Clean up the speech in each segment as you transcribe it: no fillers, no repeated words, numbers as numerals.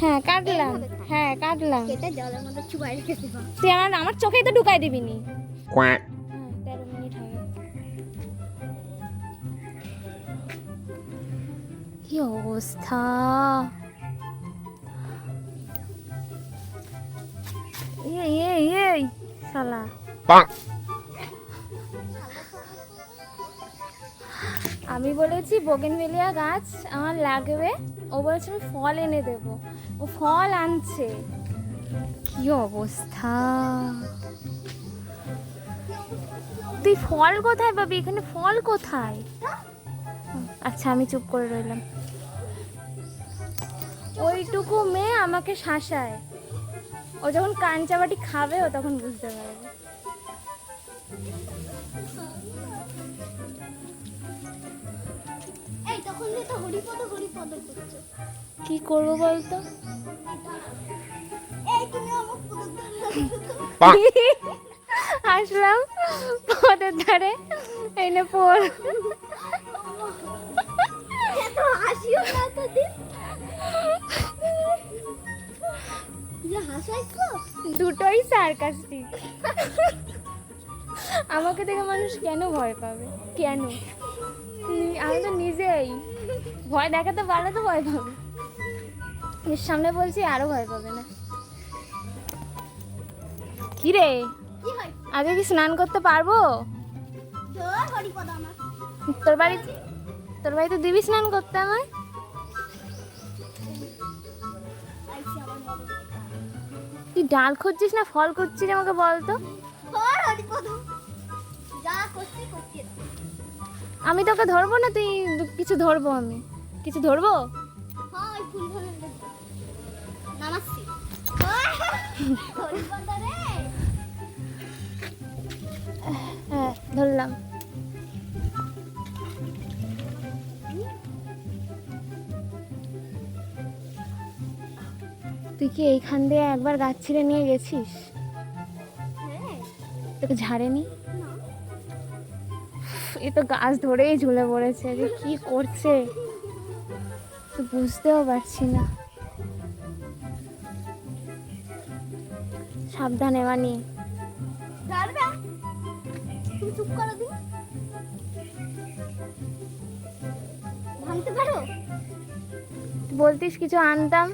হ্যাঁ কাটলাম, হ্যাঁ কাটলাম। কেটে জলের মধ্যে চুবাই রেখে দিবা। তুই আমার চোখেই তো ঢুকাই দিবি নি। quack, 13 মিনিট হবে। কি অবস্থা! এই শালা bonk, আমি বলেছি বোগেনভেলিয়া গাছ আমার লাগবে, ও বলেছে আমি ফল এনে দেবো, ও ফল আনছে। কি অবস্থা! তুই ফল কোথায় পাবি? এখানে ফল কোথায়? আচ্ছা আমি চুপ করে রইলাম। ওইটুকু মেয়ে আমাকে শাসায়, ও যখন কাঞ্চাবাটি খাবে ও তখন বুঝতে পারবে। এই তখন দিয়ে তো হরিপদ করছো। কি করবো বলতো? এই তুমি আমার পদ bonk, আসলাম পদের ধারে, এনে পড়। এত হাসিও না তো দিন। যে হাসাইছো দুটোই সার্কাস্টিক। আমাকে দেখে মানুষ কেন ভয় পাবে? কেন? আমি তো নিজেই ভয় দেখাতে পারলে তো ভয় পাবে, এর সামনে বলছি আরো ভয় পাবে না। কি রে, কি হয়? আগে কি স্নান করতে পারবো? তোর হরিপদ আমার। তোর বাড়িতে দিবি স্নান করতে আমায়? আইছি আমার মদন। তুই ডাল খুঁজছিস না ফল খুঁজছিস আমাকে বল তো? তোর হরিপদ যা করছি করছি। আমি তোকে ধরবো না, তুই কিছু ধরবো, আমি কিছু ধরবো? হ্যাঁ ওই ফুল ধরে নামাচ্ছি। হরিপদ রে হ্যাঁ ধরলাম। তুই কি এইখান দিয়ে একবার গাছ ছিঁড়ে নিয়ে গেছিস? হ্যাঁ তোকে ঝাড়েনি? না এ তো গাছ ধরেই ঝুলে পড়েছে, যে কি করছে তো বুঝতেও পারছি না। সাবধানে মানি। ধরবে তুমি চুপ করো দিন। ভাঙতে পারো? বলতিস কিছু আনতাম।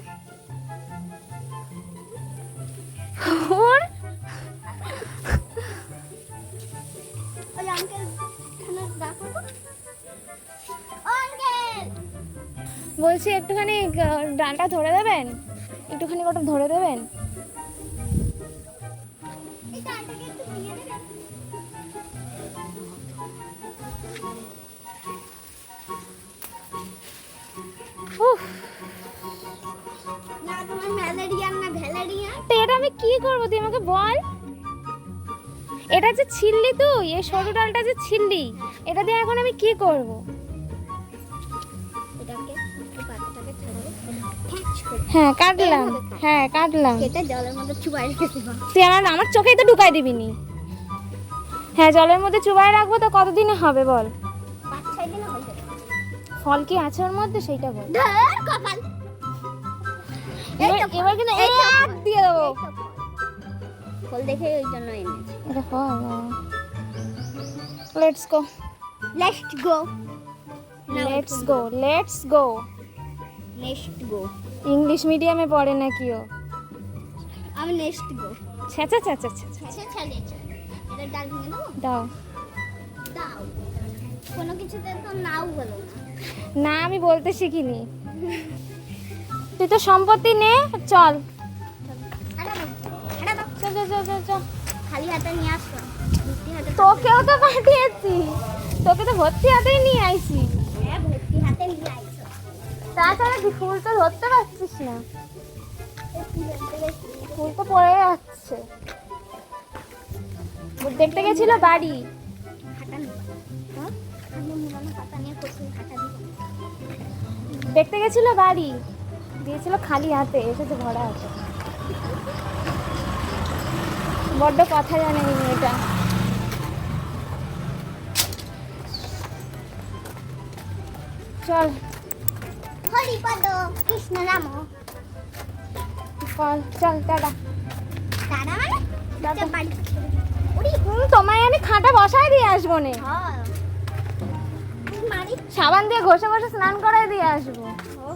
ওর ওই আঙ্কেল খানা দেখো তো। ও আঙ্কেল বলছি একটুখানি ডালটা ধরে দেবেন, একটুখানি ওটা ধরে দেবেন। এই ডালটাকে একটু ভেঙে দেবেন। উফ, না তোমার ম্যালেরিয়ান না ভ্যালেরিয়ান। তো এটা আমি কি করবো তুই আমাকে বল? এটা যে ছিললি তুই, এই সরু ডালটা যে ছিললি, এটা দিয়ে এখন আমি কি করব? এটাকে এই পাতাটাকে ছাড়াবে ফ্যাচ করে হ্যাঁ কাটলাম, হ্যাঁ কাটলাম। কেটে জলের মধ্যে চুবাই রেখে দিবা। তুই আমার চোখেই তো ঢুকাই দিবি নি। হ্যাঁ জলের মধ্যে চুবাই রাখবো তো কতদিনে হবে বল? 5-6 দিন হয়ে যাবে। ফল কি আছে ওর মধ্যে সেইটা বল। ধর কপাল। এবার কিন্তু এক দিয়ে দেবো। ফল দেখে ওই জন্য এনেছি। এটা ফল। Let's go, let's go let's go, let's go. Next go. English মিডিয়ামে পড়ে নাকি ও? আমি নেক্সট গো। ছ্যাঁচা ছ্যাঁচা ছ্যাঁচা। ছেঁচে ছাড়িয়েছে। এটা ডাল ভেঙে দেবো? দাও। দাও। কোনো কিছুতে তো নাও বলো না। না আমি বলতে শিখিনি। তুই তো সম্পত্তি নে, চল এটা দাও। চল চল চল চল চল। খালি হাতে নিয়ে আসো। ভর্তি হাতে তোকেও তো পাঠিয়েছি, তোকে তো ভর্তি হাতেই নিয়ে আইছি। হ্যাঁ ভর্তি হাতে নিয়ে আইছো। তাছাড়া কি ফুল তো ধরতে পারছিস না, এই ফুলের থেকে ফুল তো পড়ে যাচ্ছে। দেখতে গেছিল বাড়ি। হাঁটা নিবা। হ্যাঁ আমি মুরানো পাতা নিয়ে করছি হাঁটা দিব। দেখতে গেছিল বাড়ি, দিয়েছিল খালি হাতে, এসেছে ভরা হাতে। বড্ড কথা জানে এই মেয়েটা। চল হরিপদ কৃষ্ণ রাম চল টাটা। দাদা মানে দাদা। বাড়ি ছেড়ে দিই। ওরে তোমায় আমি খাটা বসায় দিয়ে আসবো নে, হ্যাঁ মারি সাবান দিয়ে ঘষে ঘষে স্নান করায় দিয়ে আসবো। ও